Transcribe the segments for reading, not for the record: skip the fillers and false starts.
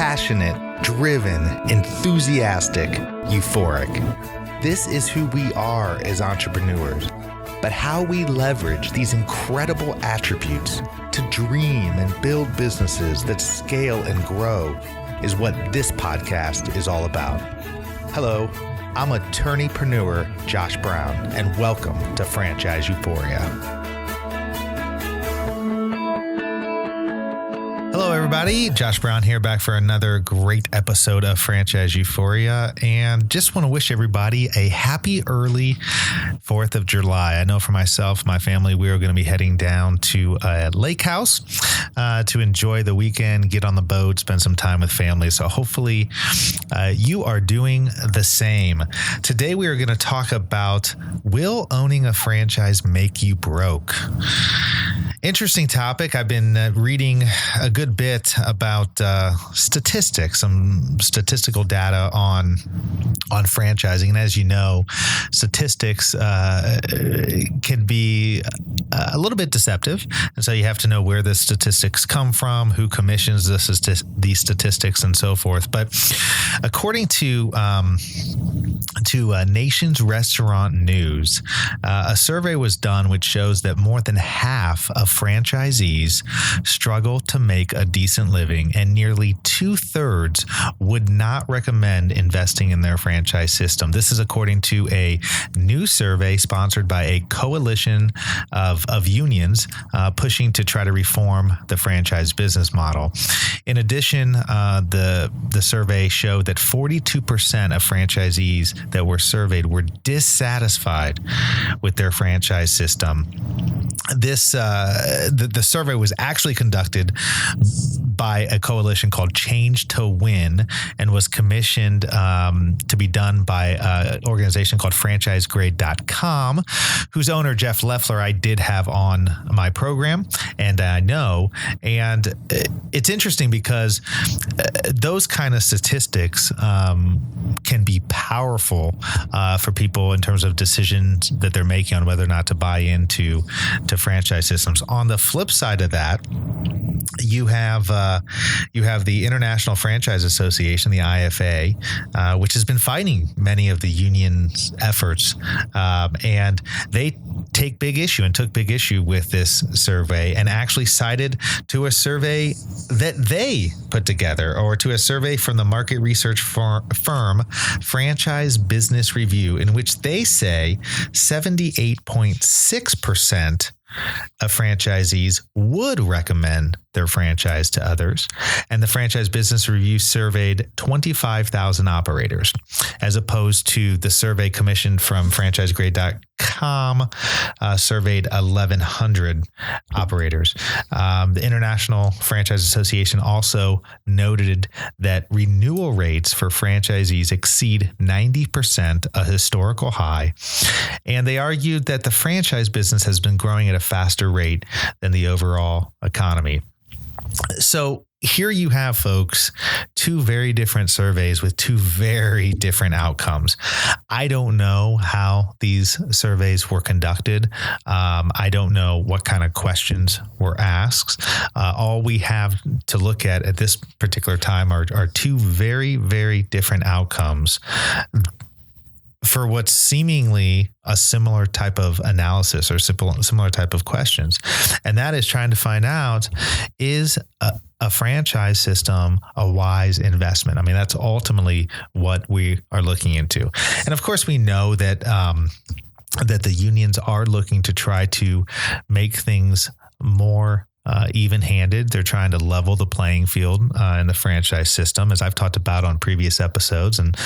passionate, driven, enthusiastic, euphoric. This is who we are as entrepreneurs. But how we leverage these incredible attributes to dream and build businesses that scale and grow is what this podcast is all about. Hello, I'm attorneypreneur Josh Brown, and welcome to Franchise Euphoria. Hello, everybody. Josh Brown here, back for another great episode of Franchise Euphoria. And just want to wish everybody a happy early 4th of July. I know for myself, my family, we are going to be heading down to a lake house to enjoy the weekend, get on the boat, spend some time with family. So hopefully you are doing the same. Today, we are going to talk about, will owning a franchise make you broke? Interesting topic. I've been reading a good bit about statistics, some statistical data on franchising. And as you know, statistics can be a little bit deceptive. And so you have to know where the statistics come from, who commissions these statistics, and so forth. But according to Nation's Restaurant News, a survey was done which shows that more than half of franchisees struggle to make a decent living, and nearly 2/3 would not recommend investing in their franchise system. This is according to a new survey sponsored by a coalition of unions pushing to try to reform the franchise business model. In addition, the survey showed that 42% of franchisees that were surveyed were dissatisfied with their franchise system. This the survey was actually conducted by a coalition called Change to Win and was commissioned to be done by an organization called franchisegrade.com, whose owner, Jeff Leffler, I did have on my program, and I know. And it's interesting because those kind of statistics can be powerful for people in terms of decisions that they're making on whether or not to buy into franchise systems. On the flip side of that, you have the International Franchise Association, the IFA, which has been fighting many of the union's efforts, and they took big issue with this survey, and actually cited to a survey that they put together, or to a survey from the market research firm Franchise Business Review, in which they say 78.6% of franchisees would recommend their franchise to others. And the Franchise Business Review surveyed 25,000 operators, as opposed to the survey commissioned from franchisegrade.com surveyed 1,100 operators. The International Franchise Association also noted that renewal rates for franchisees exceed 90%, a historical high. And they argued that the franchise business has been growing at a faster rate than the overall economy. So here you have, folks, two very different surveys with two very different outcomes. I don't know how these surveys were conducted. I don't know what kind of questions were asked. All we have to look at this particular time are two very, very different outcomes for what's seemingly a similar type of analysis or similar type of questions. And that is trying to find out, is a franchise system a wise investment? I mean, that's ultimately what we are looking into. And of course, we know that that the unions are looking to try to make things more even-handed. They're trying to level the playing field in the franchise system, as I've talked about on previous episodes, and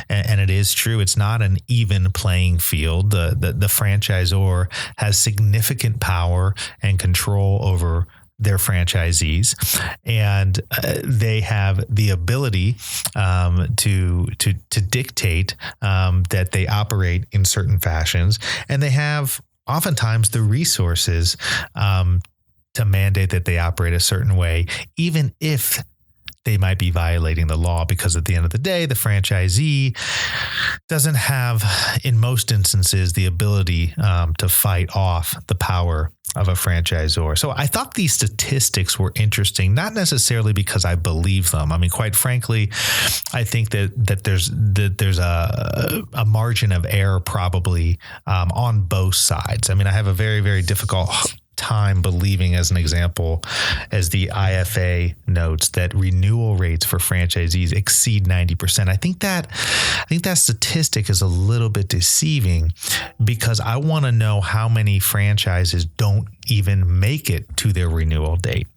it is true. It's not an even playing field. The franchisor has significant power and control over their franchisees, and they have the ability to dictate that they operate in certain fashions, and they have oftentimes the resources to mandate that they operate a certain way, even if they might be violating the law, because at the end of the day, the franchisee doesn't have, in most instances, the ability to fight off the power of a franchisor. So I thought these statistics were interesting, not necessarily because I believe them. I mean, quite frankly, I think that there's a margin of error probably on both sides. I mean, I have a very, very difficult time believing, as an example, as the IFA notes, that renewal rates for franchisees exceed 90%. I think that statistic is a little bit deceiving, because I want to know how many franchises don't even make it to their renewal date.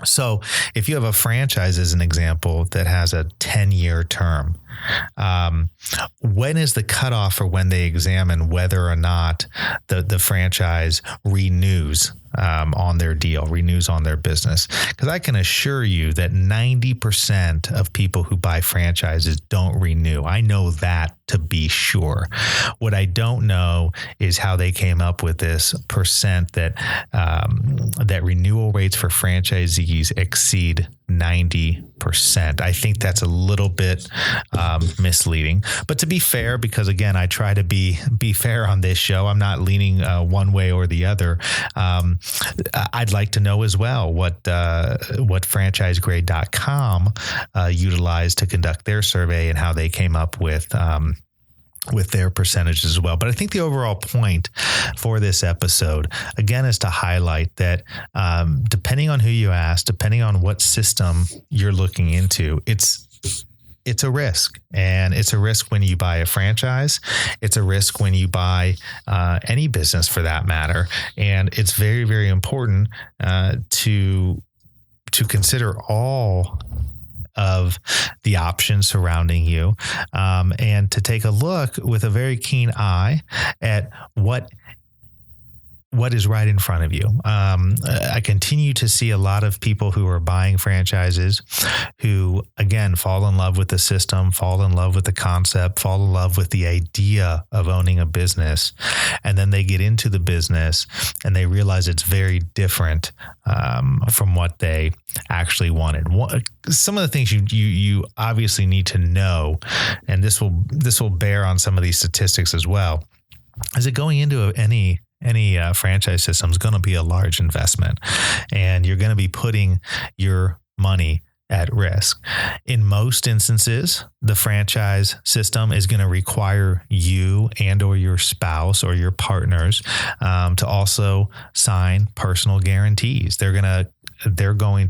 So if you have a franchise, as an example, that has a 10-year term, when is the cutoff for when they examine whether or not the franchise renews on their deal, renews on their business? Because I can assure you that 90% of people who buy franchises don't renew. I know that to be sure. What I don't know is how they came up with this percent that renewal rates for franchisees exceed 90%. I think that's a little bit misleading. But to be fair, because again, I try to be fair on this show, I'm not leaning one way or the other. I'd like to know as well what franchisegrade.com utilized to conduct their survey, and how they came up with their percentages as well. But I think the overall point for this episode, again, is to highlight that depending on who you ask, depending on what system you're looking into, it's a risk. And it's a risk when you buy a franchise. It's a risk when you buy any business, for that matter. And it's very, very important to consider all of the options surrounding you, and to take a look with a very keen eye at what is right in front of you. I continue to see a lot of people who are buying franchises who, again, fall in love with the system, fall in love with the concept, fall in love with the idea of owning a business. And then they get into the business and they realize it's very different from what they actually wanted. Some of the things you obviously need to know, and this will bear on some of these statistics as well, is that going into any franchise system is going to be a large investment, and you're going to be putting your money at risk. In most instances, the franchise system is going to require you and or your spouse or your partners to also sign personal guarantees. They're going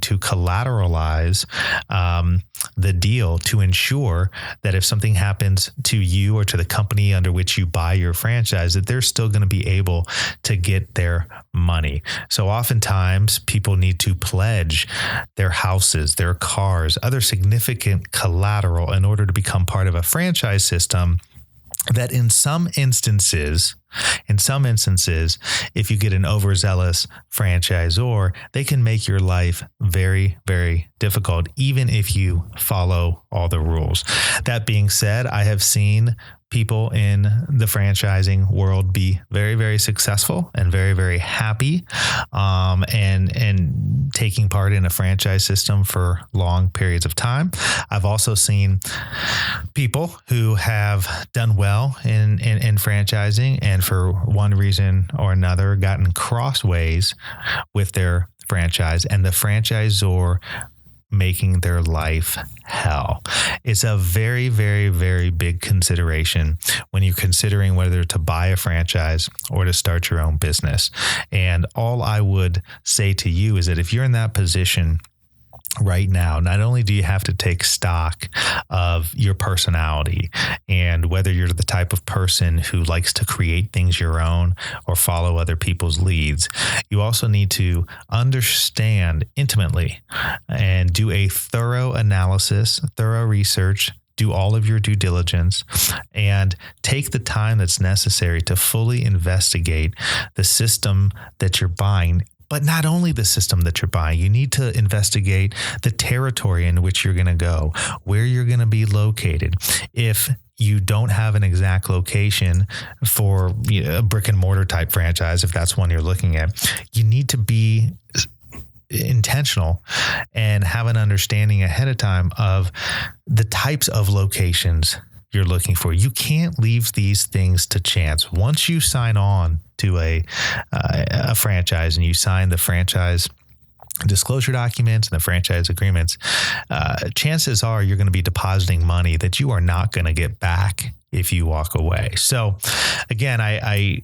to collateralize the deal to ensure that if something happens to you or to the company under which you buy your franchise, that they're still going to be able to get their money. So oftentimes people need to pledge their houses, their cars, other significant collateral in order to become part of a franchise system that in some instances, if you get an overzealous franchisor, they can make your life very, very difficult, even if you follow all the rules. That being said, I have seen people in the franchising world be very, very successful and very, very happy, and taking part in a franchise system for long periods of time. I've also seen people who have done well in franchising, and for one reason or another gotten crossways with their franchise, and the franchisor making their life hell. It's a very, very, very big consideration when you're considering whether to buy a franchise or to start your own business. And all I would say to you is that if you're in that position right now, not only do you have to take stock of your personality and whether you're the type of person who likes to create things your own or follow other people's leads, you also need to understand intimately and do a thorough analysis, thorough research, do all of your due diligence, and take the time that's necessary to fully investigate the system that you're buying. But not only the system that you're buying, you need to investigate the territory in which you're going to go, where you're going to be located. If you don't have an exact location for a brick and mortar type franchise, if that's one you're looking at, you need to be intentional and have an understanding ahead of time of the types of locations you're looking for. You can't leave these things to chance. Once you sign on to a franchise and you sign the franchise disclosure documents and the franchise agreements, chances are you're going to be depositing money that you are not going to get back if you walk away. So again, I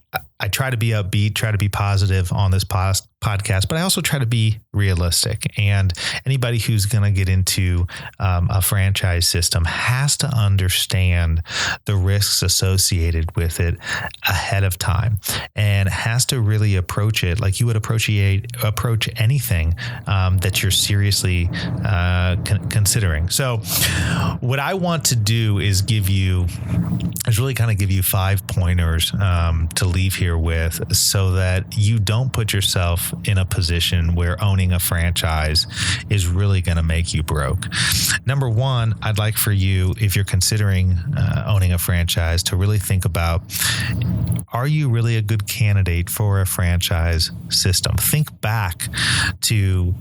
try to be upbeat, try to be positive on this podcast, but I also try to be realistic. And anybody who's going to get into a franchise system has to understand the risks associated with it ahead of time, and has to really approach it like you would approach anything that you're seriously considering. So what I want to do is really kind of give you 5 pointers to leave here with, so that you don't put yourself in a position where owning a franchise is really going to make you broke. Number one, I'd like for you, if you're considering owning a franchise, to really think about, are you really a good candidate for a franchise system? Think back to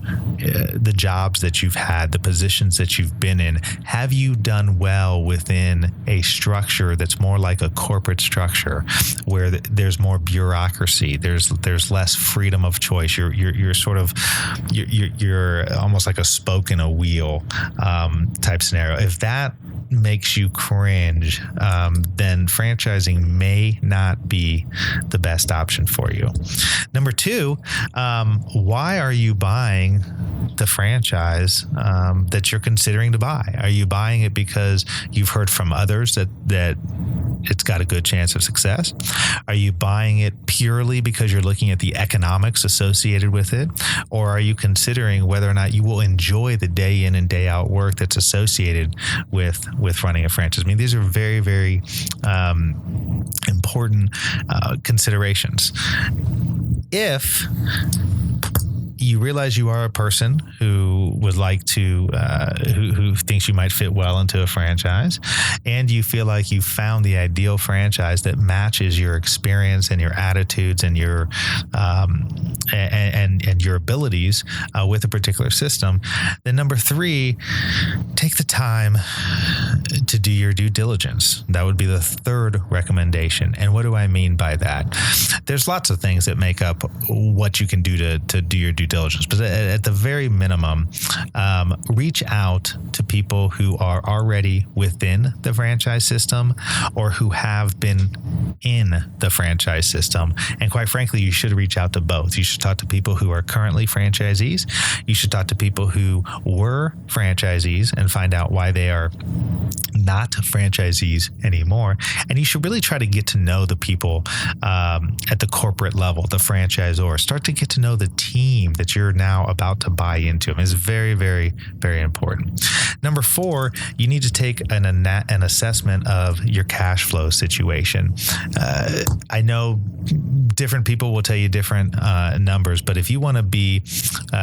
the jobs that you've had, the positions that you've been in. Have you done well within a structure that's more like a corporate structure, where there's more bureaucracy, there's less freedom of choice? You're almost like a spoke in a wheel type scenario. If that makes you cringe, then franchising may not be the best option for you. Number two, why are you buying the franchise that you're considering to buy? Are you buying it because you've heard from others that it's got a good chance of success? Are you buying it purely because you're looking at the economics associated with it? Or are you considering whether or not you will enjoy the day in and day out work that's associated with running a franchise? I mean, these are very, very important considerations. If you realize you are a person who would like to, who thinks you might fit well into a franchise, and you feel like you found the ideal franchise that matches your experience and your attitudes and your and your abilities with a particular system, then number three, take the time to do your due diligence. That would be the third recommendation. And what do I mean by that? There's lots of things that make up what you can do to do your due diligence, but at the very minimum, reach out to people who are already within the franchise system or who have been in the franchise system. And quite frankly, you should reach out to both. You should talk to people who are currently franchisees. You should talk to people who were franchisees and find out why they are not franchisees anymore. And you should really try to get to know the people at the corporate level, the franchisor. Start to get to know the team that you're now about to buy into. It's very, very, very important. Number four, you need to take an assessment of your cash flow situation. I know different people will tell you different numbers, but if you want to be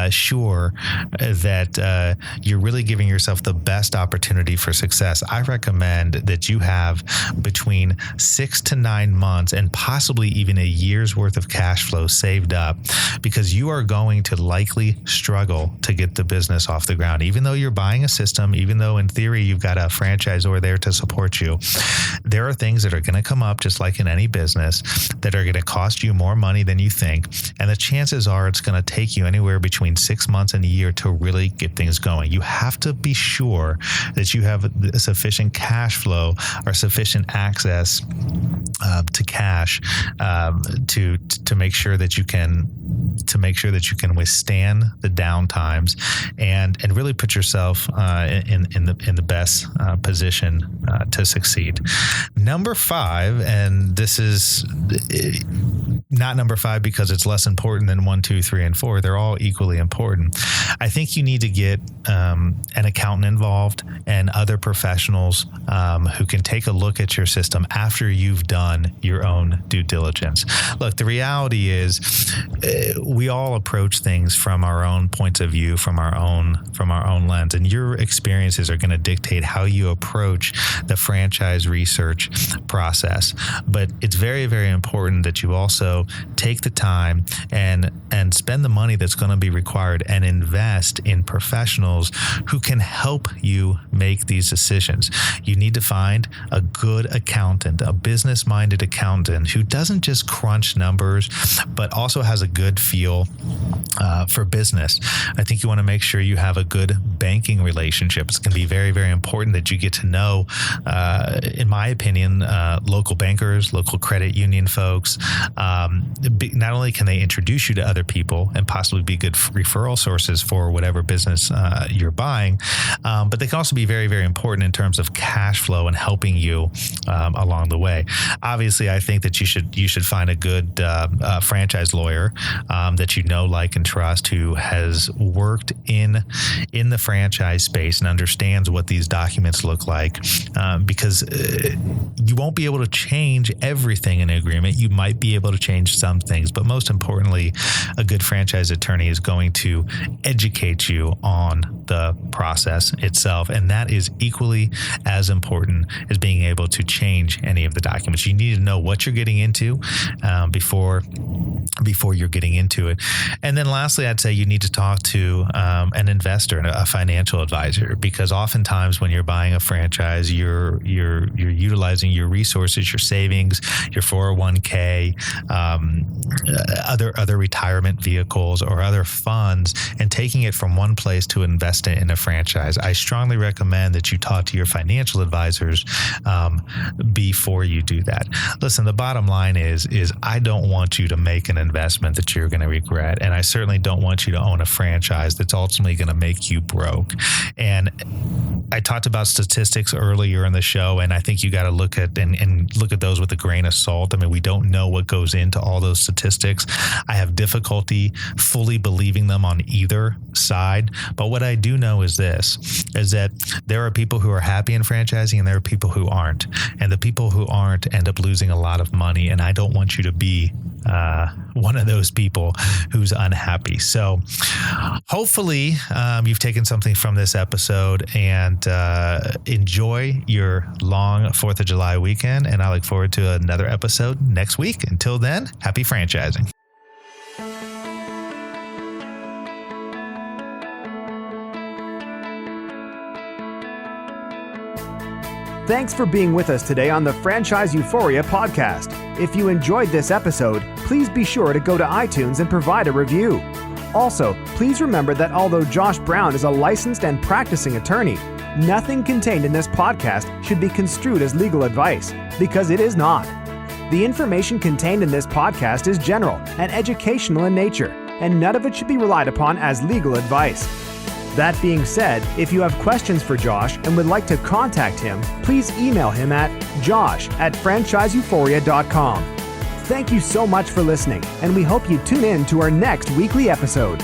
sure that you're really giving yourself the best opportunity for success, I recommend that you have between 6 to 9 months and possibly even a year's worth of cash flow saved up, because you are going to likely struggle to get the business off the ground. Even though you're buying a system, even though in theory you've got a franchisor there to support you, there are things that are going to come up, just like in any business, that are going to cost you more money than you think. And the chances are it's going to take you anywhere between 6 months and a year to really get things going. You have to be sure that you have sufficient cash flow or sufficient access to cash to make sure that you can withstand the downtimes and really put yourself in the best position to succeed. Number five, and this is not number five because it's less important than 1, 2, 3, and 4. They're all equally important. I think you need to get an accountant involved and other professionals who can take a look at your system after you've done your own due diligence. Look, the reality is we all approach things from our own points of view, from our own lens, and your experiences are going to dictate how you approach the franchise research process. But it's very, very important that you also So take the time and spend the money that's going to be required and invest in professionals who can help you make these decisions. You need to find a good accountant, a business-minded accountant who doesn't just crunch numbers, but also has a good feel for business. I think you want to make sure you have a good banking relationship. It's going to be very, very important that you get to know, in my opinion, local bankers, local credit union folks. Not only can they introduce you to other people and possibly be good referral sources for whatever business you're buying, but they can also be very, very important in terms of cash flow and helping you along the way. Obviously, I think that you should find a good franchise lawyer that you know, like, and trust, who has worked in the franchise space and understands what these documents look like, because you won't be able to change everything in an agreement. You might be able to change some things, but most importantly, a good franchise attorney is going to educate you on the process itself, and that is equally as important as being able to change any of the documents. You need to know what you're getting into before you're getting into it. And then lastly, I'd say you need to talk to an investor, a financial advisor, because oftentimes when you're buying a franchise, you're utilizing your resources, your savings, your 401k, other retirement vehicles or other funds, and taking it from one place to invest it in a franchise. I strongly recommend that you talk to your financial advisors before you do that. Listen, the bottom line is I don't want you to make an investment that you're going to regret, and I certainly don't want you to own a franchise that's ultimately going to make you broke. And I talked about statistics earlier in the show, and I think you got to look at those with a grain of salt. I mean, we don't know what goes into all those statistics. I have difficulty fully believing them on either side. But what I do know is that there are people who are happy in franchising and there are people who aren't. And the people who aren't end up losing a lot of money. And I don't want you to be one of those people who's unhappy. So hopefully you've taken something from this episode, and enjoy your long 4th of July weekend. And I look forward to another episode next week. Until then, happy franchising. Thanks for being with us today on the Franchise Euphoria podcast. If you enjoyed this episode, please be sure to go to iTunes and provide a review. Also, please remember that although Josh Brown is a licensed and practicing attorney, nothing contained in this podcast should be construed as legal advice, because it is not. The information contained in this podcast is general and educational in nature, and none of it should be relied upon as legal advice. That being said, if you have questions for Josh and would like to contact him, please email him at josh@franchiseeuphoria.com. Thank you so much for listening, and we hope you tune in to our next weekly episode.